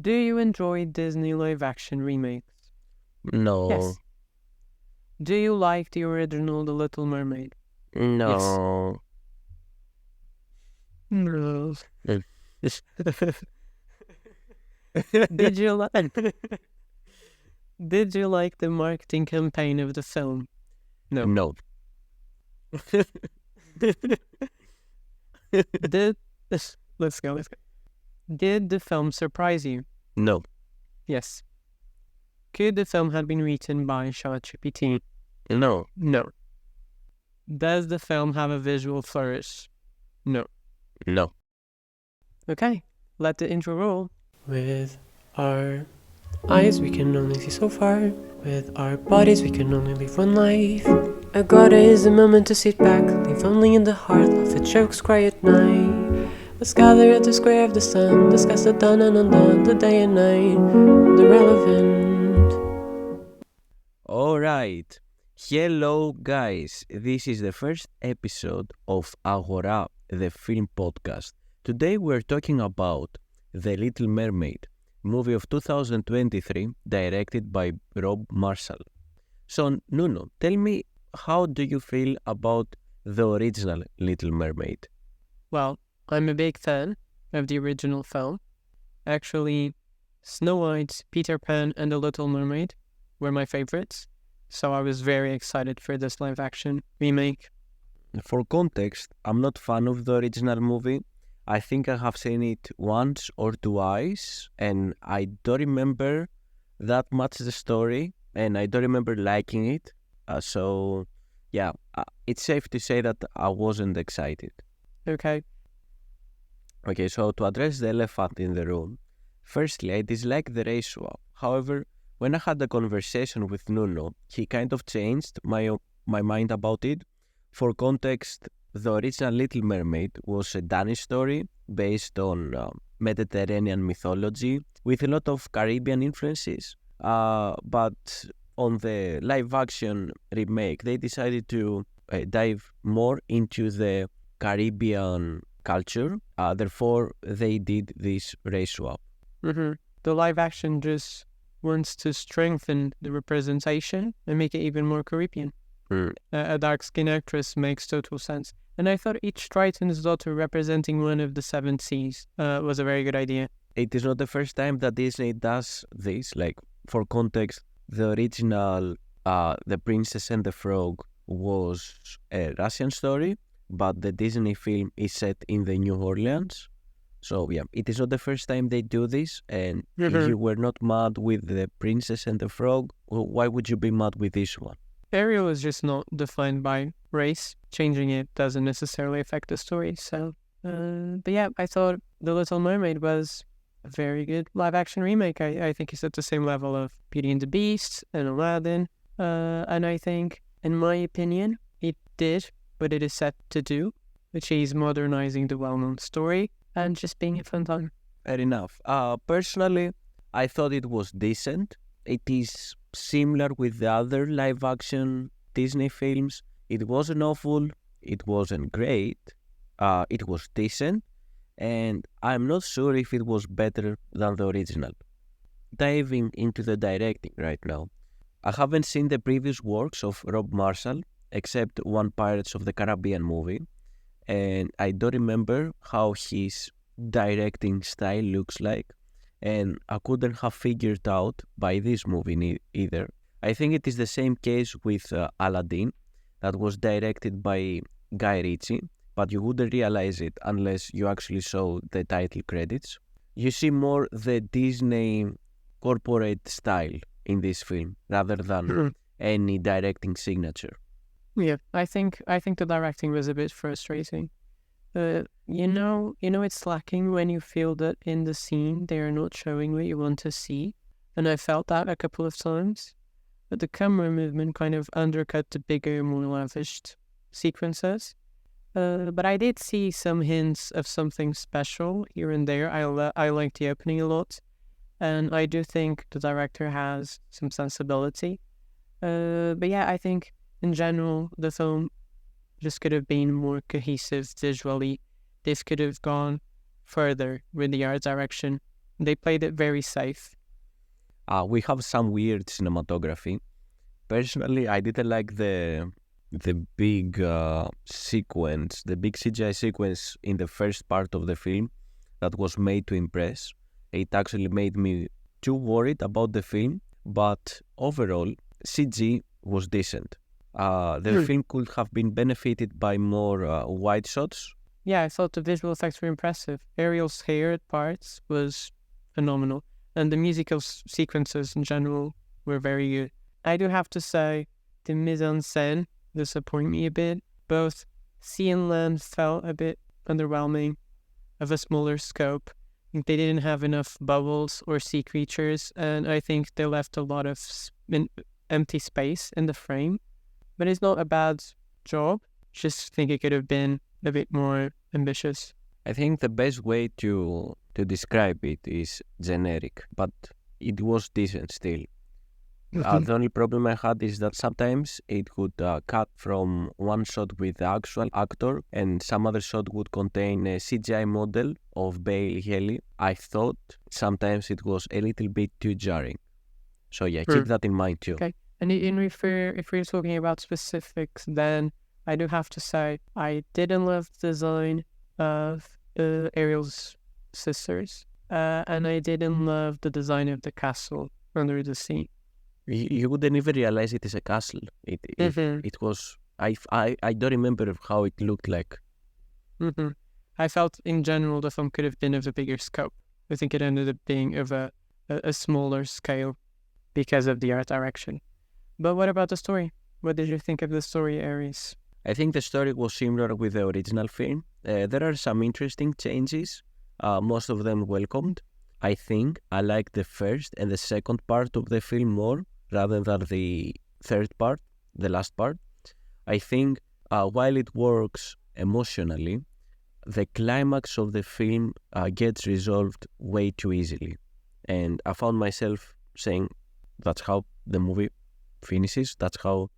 Do you enjoy Disney live-action remakes? No. Yes. Do you like the original The Little Mermaid? No. No. Mm. Did you like? Did you like the marketing campaign of the film? No. No. Did let's go. Did the film surprise you? No. Yes. Could the film have been written by ChatGPT? No. No. Does the film have a visual flourish? No. No. Okay, let the intro roll. With our eyes, we can only see so far. With our bodies, we can only live one life. Agora is the moment to sit back, live only in the heart, laugh at jokes, cry at night. Let's gather at the square of the sun, discuss the done and undone, the day and night, the relevant. Alright. Hello, guys. This is the first episode of Agora, the film podcast. Today we're talking about The Little Mermaid, movie of 2023, directed by Rob Marshall. So, Nuno, tell me, how do you feel about the original Little Mermaid? Well, I'm a big fan of the original film. Actually, Snow White, Peter Pan, and The Little Mermaid were my favorites. So I was very excited for this live-action remake. For context, I'm not fan of the original movie. I think I have seen it once or twice, and I don't remember that much the story, and I don't remember liking it. It's safe to say that I wasn't excited. Okay. Okay, so to address the elephant in the room, firstly, I dislike the race swap. However, when I had a conversation with Nuno, he kind of changed my mind about it. For context, the original Little Mermaid was a Danish story based on Mediterranean mythology with a lot of Caribbean influences. But on the live-action remake, they decided to dive more into the Caribbean culture. Therefore, they did this race swap. The live-action just wants to strengthen the representation and make it even more Caribbean. A dark-skinned actress makes total sense. And I thought each Triton's daughter representing one of the seven seas was a very good idea. It is not the first time that Disney does this. Like, for context, the original The Princess and the Frog was a Russian story, but the Disney film is set in the New Orleans. So yeah, it is not the first time they do this, and if you were not mad with The Princess and the Frog, well, why would you be mad with this one? Ariel is just not defined by race. Changing it doesn't necessarily affect the story. So, but yeah, I thought The Little Mermaid was a very good live-action remake. I think it's at the same level of Beauty and the Beast and Aladdin. And I think, in my opinion, it did what it is set to do, which is modernizing the well-known story and just being a fun time. Fair enough. Personally, I thought it was decent. It is similar with the other live-action Disney films. It wasn't awful. It wasn't great. It was decent. And I'm not sure if it was better than the original. Diving into the directing right now. I haven't seen the previous works of Rob Marshall, except one Pirates of the Caribbean movie. And I don't remember how his directing style looks like. And I couldn't have figured out by this movie either. I think it is the same case with Aladdin, that was directed by Guy Ritchie, but you wouldn't realize it unless you actually saw the title credits. You see more the Disney corporate style in this film rather than any directing signature. Yeah, I think the directing was a bit frustrating. It's lacking when you feel that in the scene they are not showing what you want to see, and I felt that a couple of times. But the camera movement kind of undercut the bigger, more lavished sequences. But I did see some hints of something special here and there. I liked the opening a lot, and I do think the director has some sensibility. But yeah, I think in general the film just could have been more cohesive visually. This could have gone further with the art direction. They played it very safe. We have some weird cinematography. Personally, I didn't like the big sequence, the big CGI sequence in the first part of the film that was made to impress. It actually made me too worried about the film, but overall, CG was decent. The film could have been benefited by more wide shots. Yeah, I thought the visual effects were impressive. Ariel's hair at parts was phenomenal, and the musical sequences in general were very good. I do have to say, the mise en scène disappointed me a bit. Both sea and land felt a bit underwhelming, of a smaller scope. I think they didn't have enough bubbles or sea creatures, and I think they left a lot of empty space in the frame. But it's not a bad job. Just think it could have been a bit more ambitious. I think the best way to describe it is generic, but it was decent still. The only problem I had is that sometimes it would cut from one shot with the actual actor and some other shot would contain a CGI model of Bailey Haley. I thought sometimes it was a little bit too jarring. So yeah, keep that in mind too. Okay. And if we're talking about specifics, then I do have to say I didn't love the design of Ariel's sisters, and I didn't love the design of the castle under the sea. You wouldn't even realize it is a castle. It was. I don't remember how it looked like. I felt in general the film could have been of a bigger scope. I think it ended up being of a smaller scale because of the art direction. But what about the story? What did you think of the story, Aries? I think the story was similar with the original film. There are some interesting changes, most of them welcomed. I think I like the first and the second part of the film more rather than the third part, the last part. I think while it works emotionally, the climax of the film gets resolved way too easily. And I found myself saying, that's how the movie finishes, that's how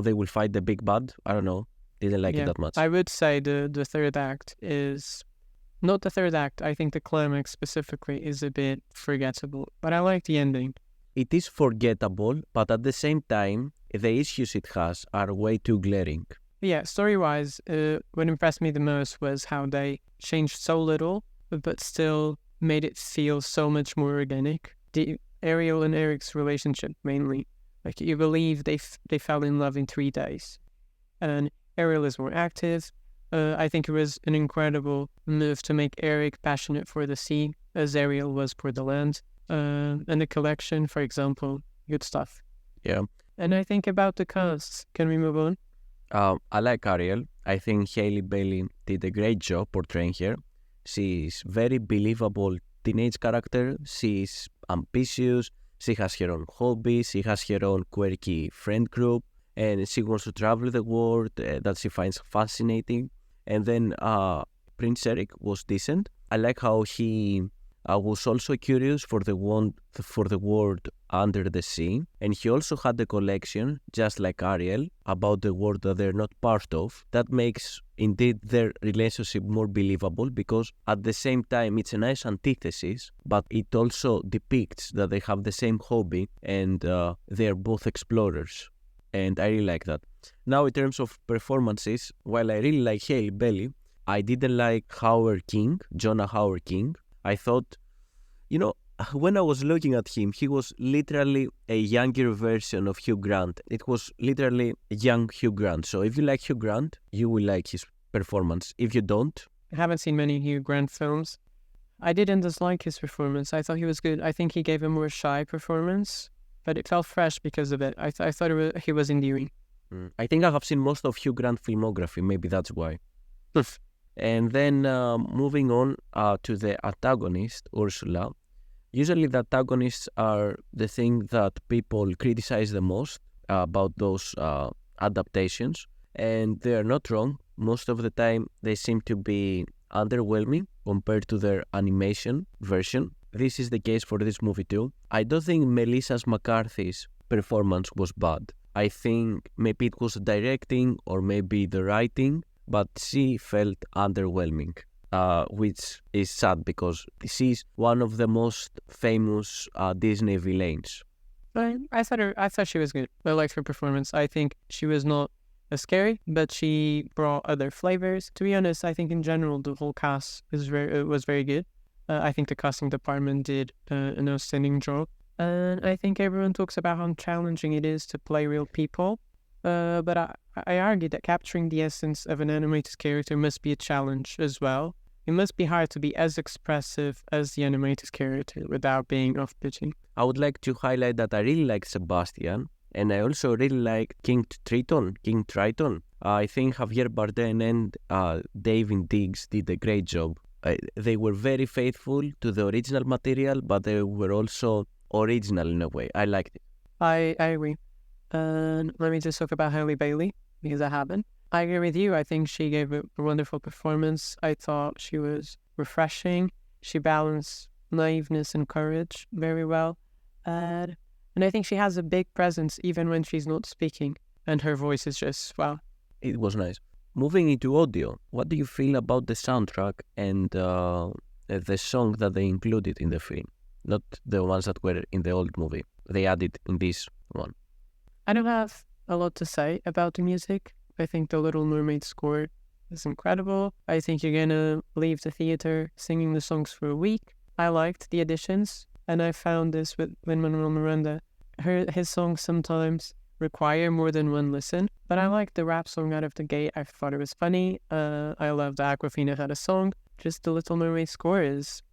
they will fight the big bad. I don't know. Didn't like it that much. I would say the third act is not the third act. I think the climax specifically is a bit forgettable, but I like the ending. It is forgettable, but at the same time, the issues it has are way too glaring. Yeah, story-wise, what impressed me the most was how they changed so little, but still made it feel so much more organic. The Ariel and Eric's relationship, mainly. Like, you believe they fell in love in 3 days. And Ariel is more active. I think it was an incredible move to make Eric passionate for the sea, as Ariel was for the land. And the collection, for example, good stuff. Yeah. And I think about the cast. Can we move on? I like Ariel. I think Hailey Bailey did a great job portraying her. She's very believable teenage character. She's ambitious. She has her own hobbies. She has her own quirky friend group. And she wants to travel the world that she finds fascinating. And then Prince Eric was decent. I like how he was also curious for the world under the sea. And he also had a collection, just like Ariel, about the world that they're not part of. That makes, indeed, their relationship more believable because at the same time, it's a nice antithesis, but it also depicts that they have the same hobby and they're both explorers. And I really like that. Now, in terms of performances, while I really like Hailey Bailey, I didn't like Jonah Howard King. I thought, when I was looking at him, he was literally a younger version of Hugh Grant. It was literally a young Hugh Grant. So if you like Hugh Grant, you will like his performance. If you don't... I haven't seen many Hugh Grant films. I didn't dislike his performance. I thought he was good. I think he gave a more shy performance, but it felt fresh because of it. I thought he was endearing. I think I have seen most of Hugh Grant filmography. Maybe that's why. And then moving on to the antagonist, Ursula. Usually the antagonists are the thing that people criticize the most about those adaptations. And they are not wrong. Most of the time they seem to be underwhelming compared to their animation version. This is the case for this movie too. I don't think Melissa McCarthy's performance was bad. I think maybe it was directing or maybe the writing, but she felt underwhelming. which is sad because this is one of the most famous Disney villains. I thought she was good. I liked her performance. I think she was not as scary, but she brought other flavors. To be honest, I think in general the whole cast was very good. I think the casting department did an outstanding job, and I think everyone talks about how challenging it is to play real people. But I argue that capturing the essence of an animated character must be a challenge as well. It must be hard to be as expressive as the animated character without being off-putting. I would like to highlight that I really like Sebastian, and I also really like King Triton. I think Javier Bardem and David Diggs did a great job. They were very faithful to the original material, but they were also original in a way. I liked it. I agree. And let me just talk about Halle Bailey, because I haven't. I agree with you. I think she gave a wonderful performance. I thought she was refreshing. She balanced naiveness and courage very well. And I think she has a big presence even when she's not speaking. And her voice is just, wow. It was nice. Moving into audio, what do you feel about the soundtrack and the song that they included in the film? Not the ones that were in the old movie. They added in this one. I don't have a lot to say about the music. I think the Little Mermaid score is incredible. I think you're gonna leave the theater singing the songs for a week. I liked the additions, and I found this with Lin-Manuel Miranda. His songs sometimes require more than one listen, but I liked the rap song out of the gate. I thought it was funny. I loved Aquafina had a song. Just the Little Mermaid score is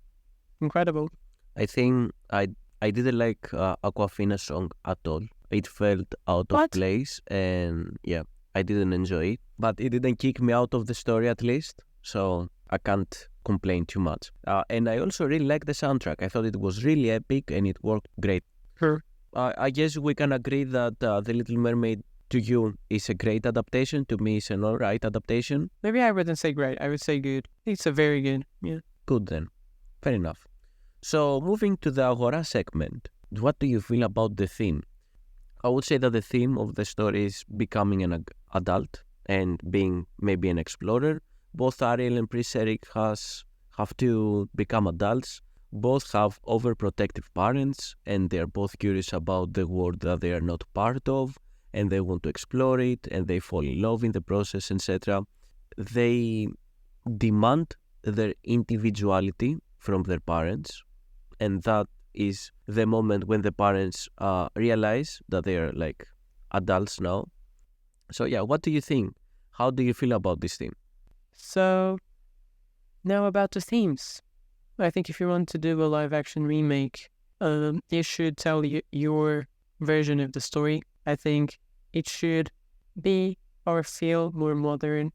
incredible. I think I didn't like Aquafina's song at all. It felt out of place, and yeah, I didn't enjoy it. But it didn't kick me out of the story at least, so I can't complain too much. And I also really liked the soundtrack. I thought it was really epic and it worked great. Sure. I guess we can agree that The Little Mermaid to you is a great adaptation. To me, it's an alright adaptation. Maybe I wouldn't say great. I would say good. It's a very good. Yeah. Good then. Fair enough. So moving to the Agora segment, what do you feel about the theme? I would say that the theme of the story is becoming an adult and being maybe an explorer. Both Ariel and Prince Eric have to become adults. Both have overprotective parents, and they are both curious about the world that they are not part of, and they want to explore it, and they fall in love in the process, etc. They demand their individuality from their parents, and that is the moment when the parents realize that they are like adults now. So yeah, what do you think? How do you feel about this theme? So now about the themes. I think if you want to do a live action remake, you should tell your version of the story. I think it should be or feel more modern.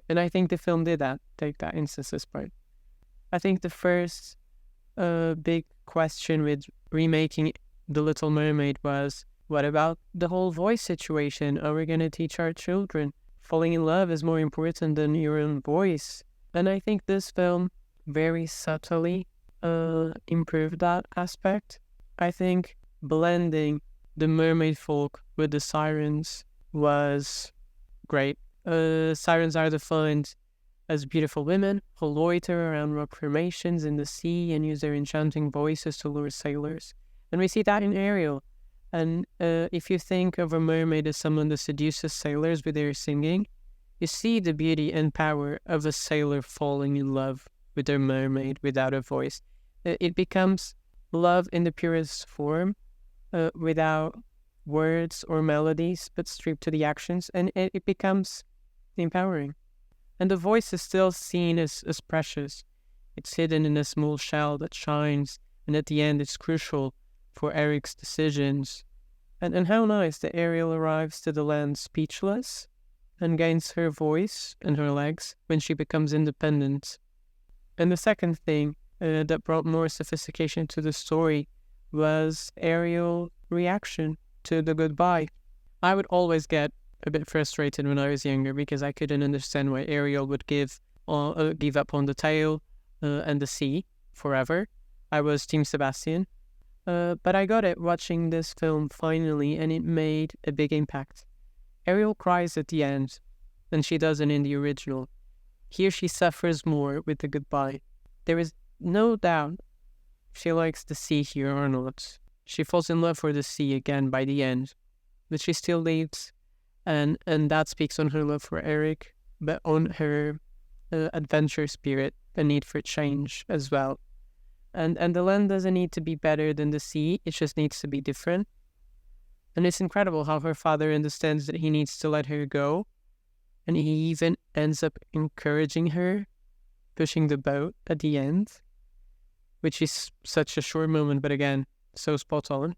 And I think the film did that, take that instance as part. I think the first big question with remaking The Little Mermaid was, what about the whole voice situation? Are we going to teach our children falling in love is more important than your own voice? And I think this film very subtly improved that aspect. I think blending the mermaid folk with the sirens was great. Sirens are defined as beautiful women who loiter around rock formations in the sea and use their enchanting voices to lure sailors. And we see that in Ariel. And if you think of a mermaid as someone that seduces sailors with their singing, you see the beauty and power of a sailor falling in love with their mermaid without a voice. It becomes love in the purest form, without words or melodies, but stripped to the actions, and it becomes empowering. And the voice is still seen as precious. It's hidden in a small shell that shines, and at the end it's crucial for Eric's decisions. And how nice that Ariel arrives to the land speechless and gains her voice and her legs when she becomes independent. And the second thing that brought more sophistication to the story was Ariel's reaction to the goodbye. I would always get a bit frustrated when I was younger because I couldn't understand why Ariel would give up on the tail and the sea forever. I was Team Sebastian. But I got it watching this film finally, and it made a big impact. Ariel cries at the end, and she doesn't in the original. Here she suffers more with the goodbye. There is no doubt she likes the sea here or not. She falls in love for the sea again by the end, but she still leaves, and that speaks on her love for Eric, but on her adventure spirit, a need for change as well. And the land doesn't need to be better than the sea, it just needs to be different. And it's incredible how her father understands that he needs to let her go, and he even ends up encouraging her, pushing the boat at the end, which is such a short moment, but again, so spot on.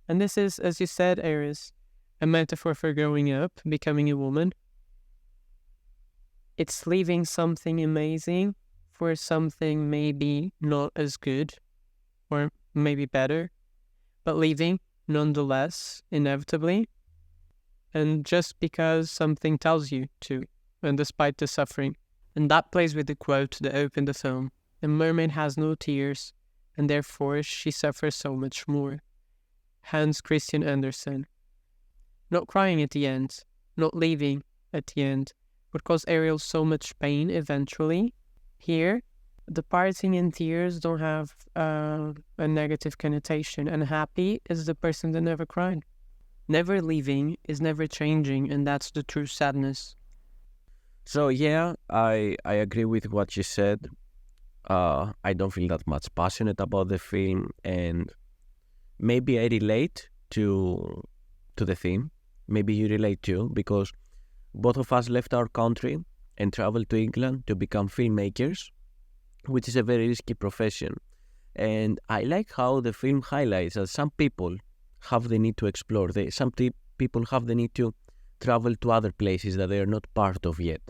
And this is, as you said, Aries, a metaphor for growing up, becoming a woman. It's leaving something amazing for something maybe not as good, or maybe better, but leaving nonetheless, inevitably. And just because something tells you to, and despite the suffering. And that plays with the quote that opened the film. A mermaid has no tears, and therefore she suffers so much more. Hans Christian Andersen. Not crying at the end, not leaving at the end, would cause Ariel so much pain eventually. Here, the parting and tears don't have a negative connotation, and happy is the person that never cried. Never leaving is never changing, and that's the true sadness. So yeah, I agree with what you said. I don't feel that much passionate about the film, and maybe I relate to the theme. Maybe you relate too, because both of us left our country and traveled to England to become filmmakers, which is a very risky profession. And I like how the film highlights that some people have the need to explore. Some people have the need to travel to other places that they are not part of yet.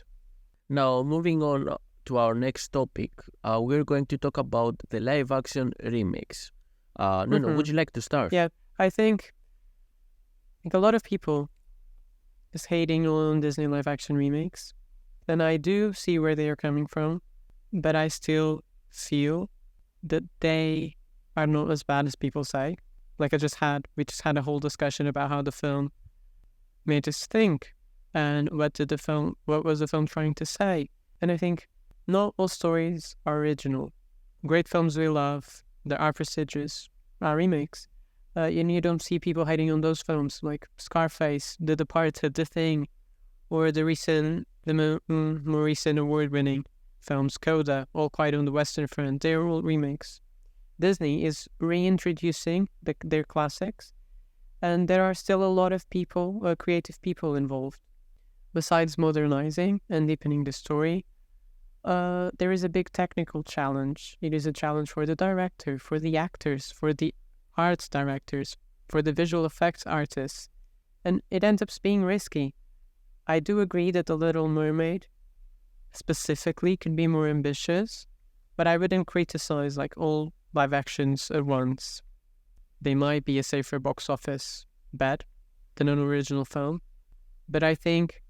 Now, moving on to our next topic, we're going to talk about the live-action remakes. Nuno, would you like to start? Yeah, I think a lot of people is hating on Disney live-action remakes, and I do see where they are coming from, but I still feel that they are not as bad as people say. Like we just had a whole discussion about how the film made us think, and what was the film trying to say. And I think not all stories are original. Great films we love, that are prestigious, are remakes. And you don't see people hating on those films like Scarface, The Departed, The Thing, or the more recent award-winning films, Coda, All Quiet on the Western Front. They're all remakes. Disney is reintroducing their classics, and there are still a lot of people, creative people involved. Besides modernizing and deepening the story, there is a big technical challenge. It is a challenge for the director, for the actors, for the arts directors, for the visual effects artists, and it ends up being risky. I do agree that The Little Mermaid specifically can be more ambitious, but I wouldn't criticize like all live actions at once. They might be a safer box office bet than an original film, but I think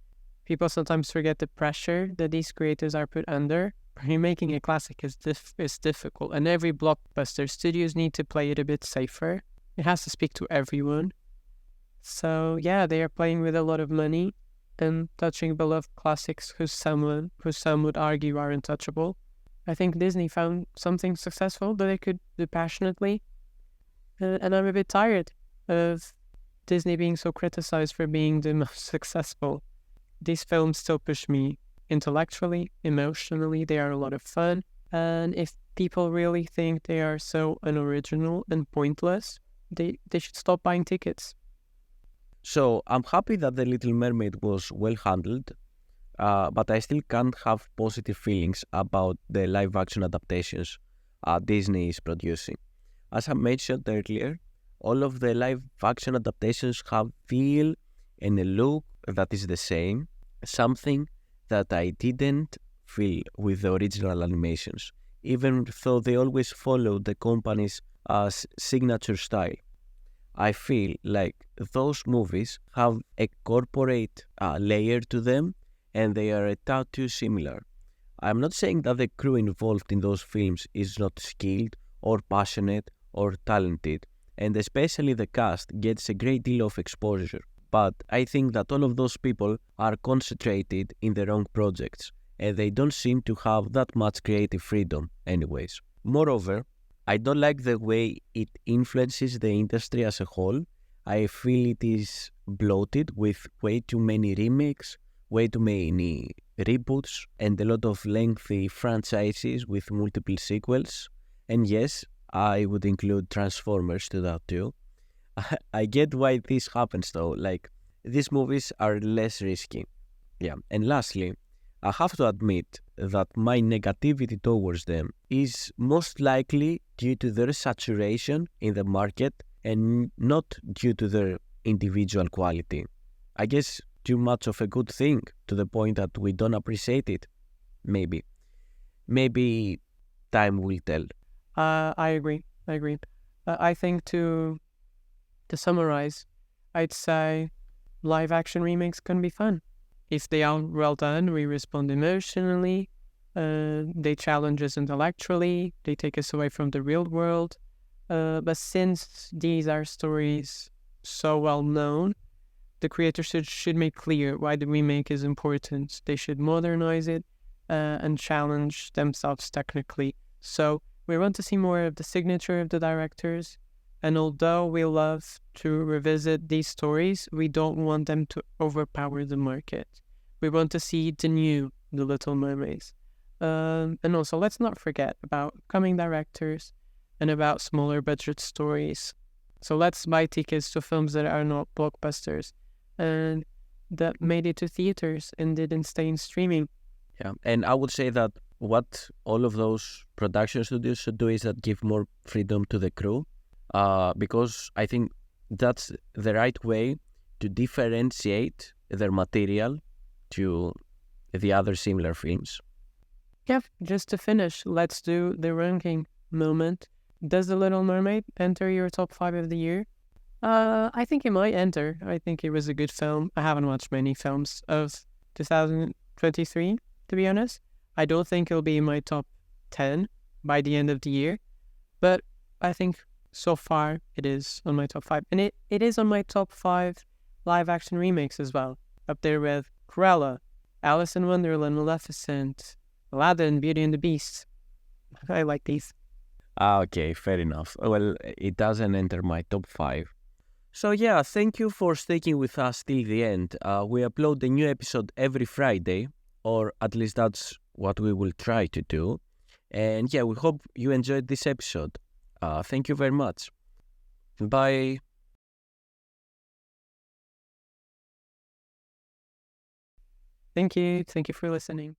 people sometimes forget the pressure that these creators are put under. Remaking a classic is difficult, and every blockbuster studios need to play it a bit safer. It has to speak to everyone. So yeah, they are playing with a lot of money and touching beloved classics who some would argue are untouchable. I think Disney found something successful that they could do passionately, and I'm a bit tired of Disney being so criticized for being the most successful. These films still push me intellectually, emotionally. They are a lot of fun, and if people really think they are so unoriginal and pointless, they should stop buying tickets. So I'm happy that The Little Mermaid was well handled, but I still can't have positive feelings about the live-action adaptations Disney is producing. As I mentioned earlier, all of the live-action adaptations have feel and a look that is the same, something that I didn't feel with the original animations, even though they always follow the company's signature style. I feel like those movies have a corporate layer to them, and they are a tad too similar. I'm not saying that the crew involved in those films is not skilled or passionate or talented, and especially the cast gets a great deal of exposure. But I think that all of those people are concentrated in their own projects, and they don't seem to have that much creative freedom anyways. Moreover, I don't like the way it influences the industry as a whole. I feel it is bloated with way too many remakes, way too many reboots, and a lot of lengthy franchises with multiple sequels. And yes, I would include Transformers to that too. I get why this happens though, like, these movies are less risky. Yeah, and lastly, I have to admit that my negativity towards them is most likely due to their saturation in the market and not due to their individual quality. I guess too much of a good thing to the point that we don't appreciate it. Maybe. Maybe time will tell. I agree. I think to summarize, I'd say live action remakes can be fun. If they are well done, we respond emotionally, they challenge us intellectually, they take us away from the real world. But since these are stories so well known, the creators should make clear why the remake is important. They should modernize it and challenge themselves technically. So we want to see more of the signature of the directors. And although we love to revisit these stories, we don't want them to overpower the market. We want to see the new The Little Mermaids. And also, let's not forget about upcoming directors and about smaller budget stories. So let's buy tickets to films that are not blockbusters and that made it to theaters and didn't stay in streaming. Yeah, and I would say that what all of those production studios should do is that give more freedom to the crew, because I think that's the right way to differentiate their material to the other similar films. Yeah, just to finish, let's do the ranking moment. Does The Little Mermaid enter your top 5 of the year? I think it might enter. I think it was a good film. I haven't watched many films of 2023, to be honest. I don't think it'll be in my top 10 by the end of the year, but I think so far it is on my top 5. And it is on my top 5 live action remakes as well, up there with Cruella, Alice in Wonderland, Maleficent, Aladdin, Beauty and the Beast. I like these. Okay, fair enough. Well, it doesn't enter my top 5. So yeah, thank you for sticking with us till the end. We upload a new episode every Friday, or at least that's what we will try to do. And yeah, we hope you enjoyed this episode. Thank you very much. Bye. Thank you. Thank you for listening.